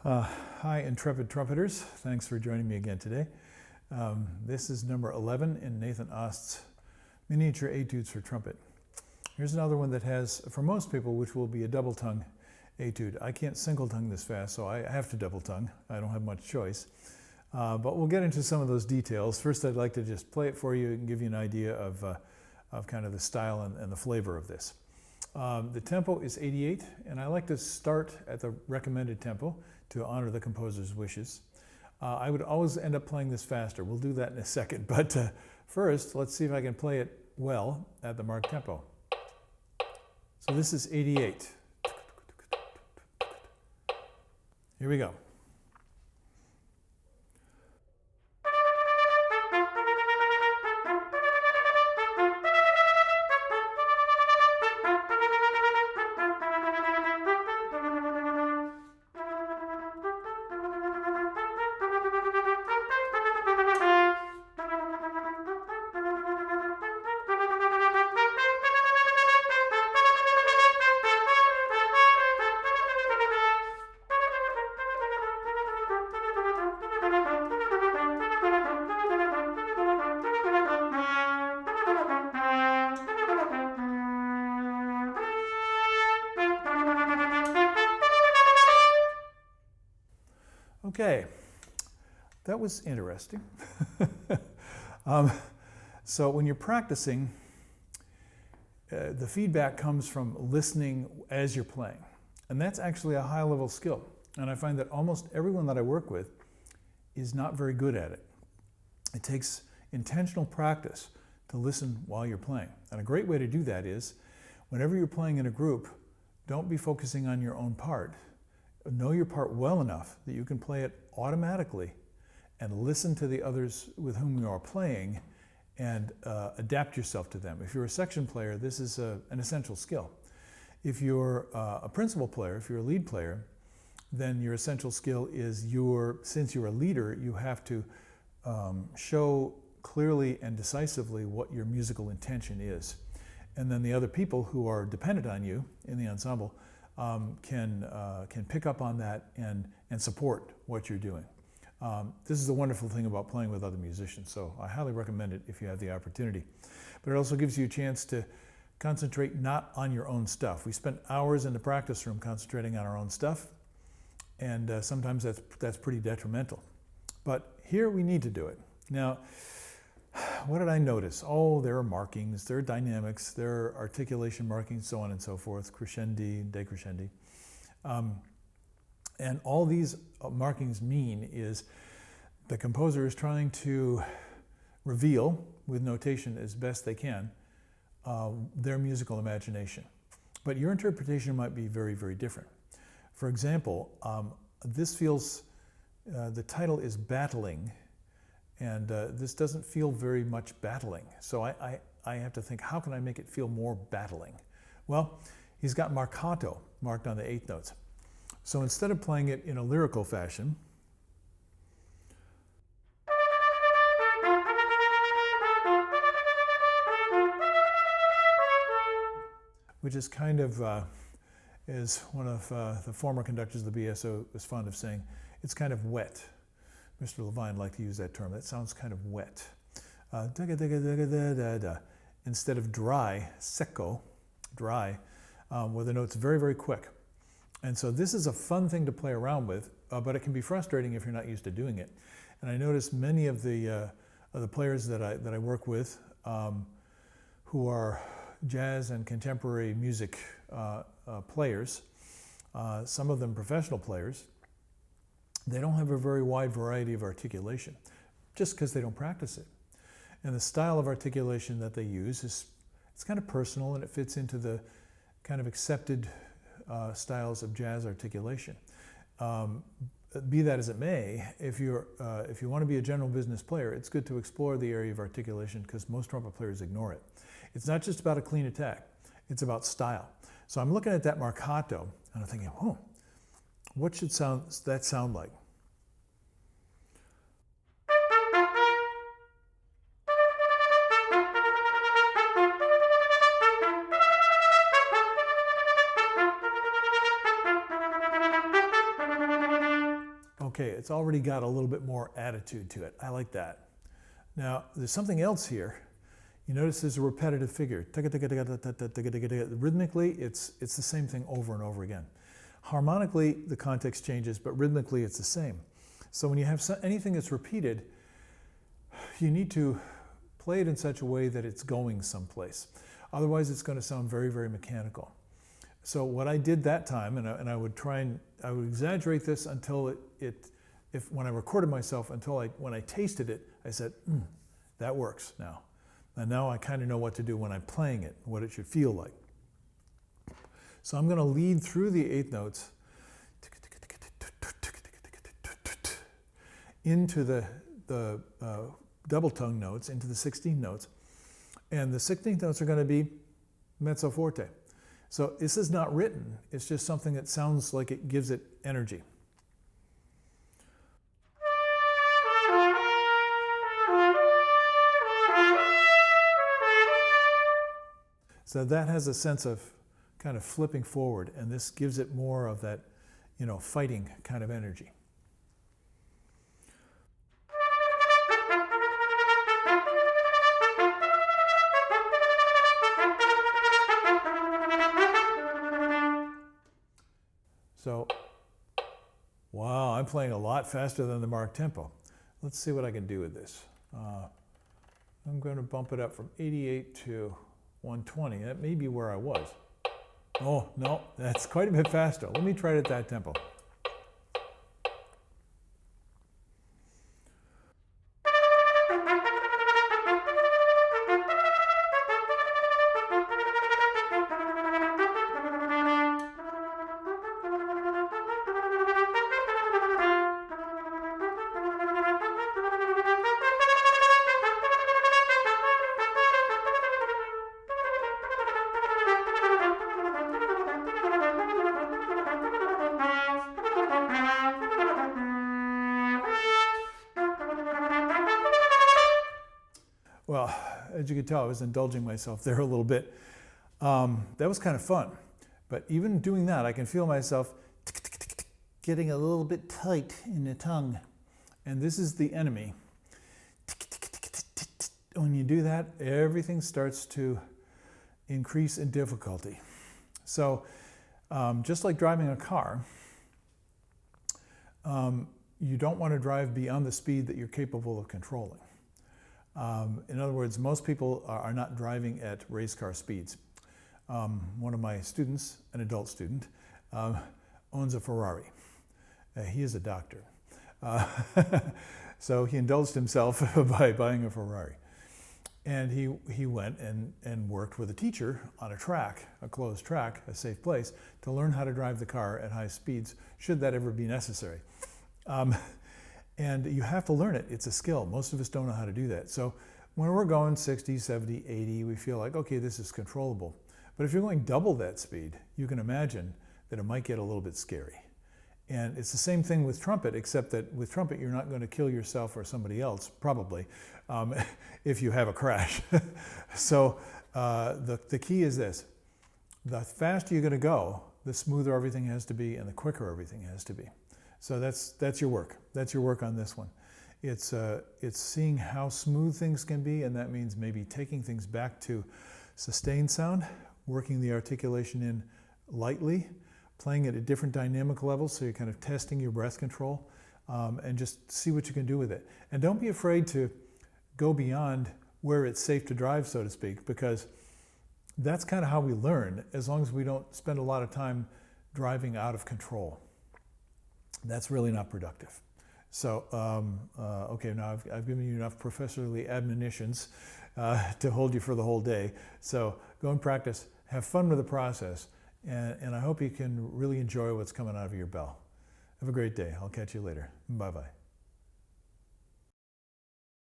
Hi, intrepid trumpeters. Thanks for joining me again today. This is number 11 in Nathan Ost's miniature etudes for trumpet. Here's another one that has, for most people, which will be a double tongue etude. I can't single tongue this fast, so I have to double tongue. I don't have much choice. But we'll get into some of those details. First, I'd like to just play it for you and give you an idea of kind of the style and the flavor of this. The tempo is 88, and I like to start at the recommended tempo to honor the composer's wishes. I would always end up playing this faster. We'll do that in a second, but first, let's see if I can play it well at the marked tempo. So this is 88. Here we go. Okay, that was interesting. So when you're practicing, the feedback comes from listening as you're playing. And that's actually a high-level skill. And I find that almost everyone that I work with is not very good at it. It takes intentional practice to listen while you're playing. And a great way to do that is, whenever you're playing in a group, don't be focusing on your own part. Know your part well enough that you can play it automatically and listen to the others with whom you are playing and adapt yourself to them. If you're a section player, this is an essential skill. If you're a principal player, if you're a lead player, then your essential skill is since you're a leader, you have to show clearly and decisively what your musical intention is. And then the other people who are dependent on you in the ensemble can pick up on that and support what you're doing. This is a wonderful thing about playing with other musicians, so I highly recommend it if you have the opportunity. But it also gives you a chance to concentrate not on your own stuff. We spent hours in the practice room concentrating on our own stuff, and sometimes that's pretty detrimental. But here we need to do it. Now, what did I notice? Oh, there are markings, there are dynamics, there are articulation markings, so on and so forth, crescendi, decrescendi. And all these markings mean is the composer is trying to reveal, with notation as best they can, their musical imagination. But your interpretation might be very, very different. For example, this feels, the title is Battling, and this doesn't feel very much battling. So I have to think, how can I make it feel more battling? Well, he's got marcato marked on the 8 notes. So instead of playing it in a lyrical fashion, which is kind of, as one of the former conductors of the BSO was fond of saying, it's kind of wet. Mr. Levine liked to use that term. That sounds kind of wet. Instead of dry, secco, dry, where the note's very, very quick. And so this is a fun thing to play around with, but it can be frustrating if you're not used to doing it. And I notice many of the players that I work with who are jazz and contemporary music players, some of them professional players, they don't have a very wide variety of articulation, just because they don't practice it. And the style of articulation that they use it's kind of personal, and it fits into the kind of accepted styles of jazz articulation. Be that as it may, if you want to be a general business player, it's good to explore the area of articulation because most trumpet players ignore it. It's not just about a clean attack, it's about style. So I'm looking at that marcato, and I'm thinking, what should that sound like? Okay, it's already got a little bit more attitude to it. I like that. Now, there's something else here. You notice there's a repetitive figure. Rhythmically, it's the same thing over and over again. Harmonically, the context changes, but rhythmically, it's the same. So when you have anything that's repeated, you need to play it in such a way that it's going someplace. Otherwise, it's going to sound very, very mechanical. So what I did that time, and I would exaggerate this until when I recorded myself, when I tasted it, I said, that works now. And now I kind of know what to do when I'm playing it, what it should feel like. So I'm going to lead through the eighth notes into the double tongue notes, into the 16 notes. And the 16th notes are going to be mezzo forte. So this is not written, it's just something that sounds like it gives it energy. So that has a sense of kind of flipping forward, and this gives it more of that, fighting kind of energy. So, wow, I'm playing a lot faster than the marked tempo. Let's see what I can do with this. I'm going to bump it up from 88 to 120. That may be where I was. Oh, no, that's quite a bit faster. Let me try it at that tempo. Well, as you can tell, I was indulging myself there a little bit. That was kind of fun. But even doing that, I can feel myself getting a little bit tight in the tongue. And this is the enemy. When you do that, everything starts to increase in difficulty. So just like driving a car, you don't want to drive beyond the speed that you're capable of controlling. In other words, most people are not driving at race car speeds. One of my students, an adult student, owns a Ferrari. He is a doctor. So he indulged himself by buying a Ferrari. And he went and worked with a teacher on a track, a closed track, a safe place, to learn how to drive the car at high speeds, should that ever be necessary. And you have to learn it. It's a skill. Most of us don't know how to do that. So when we're going 60, 70, 80, we feel like, okay, this is controllable. But if you're going double that speed, you can imagine that it might get a little bit scary. And it's the same thing with trumpet, except that with trumpet, you're not going to kill yourself or somebody else, probably, if you have a crash. So the key is this. The faster you're going to go, the smoother everything has to be and the quicker everything has to be. So that's your work. That's your work on this one. It's seeing how smooth things can be, and that means maybe taking things back to sustained sound, working the articulation in lightly, playing it at different dynamic levels, so you're kind of testing your breath control, and just see what you can do with it. And don't be afraid to go beyond where it's safe to drive, so to speak, because that's kind of how we learn, as long as we don't spend a lot of time driving out of control. That's really not productive. So, okay, now I've given you enough professorly admonitions to hold you for the whole day. So go and practice, have fun with the process, and I hope you can really enjoy what's coming out of your bell. Have a great day. I'll catch you later. Bye-bye.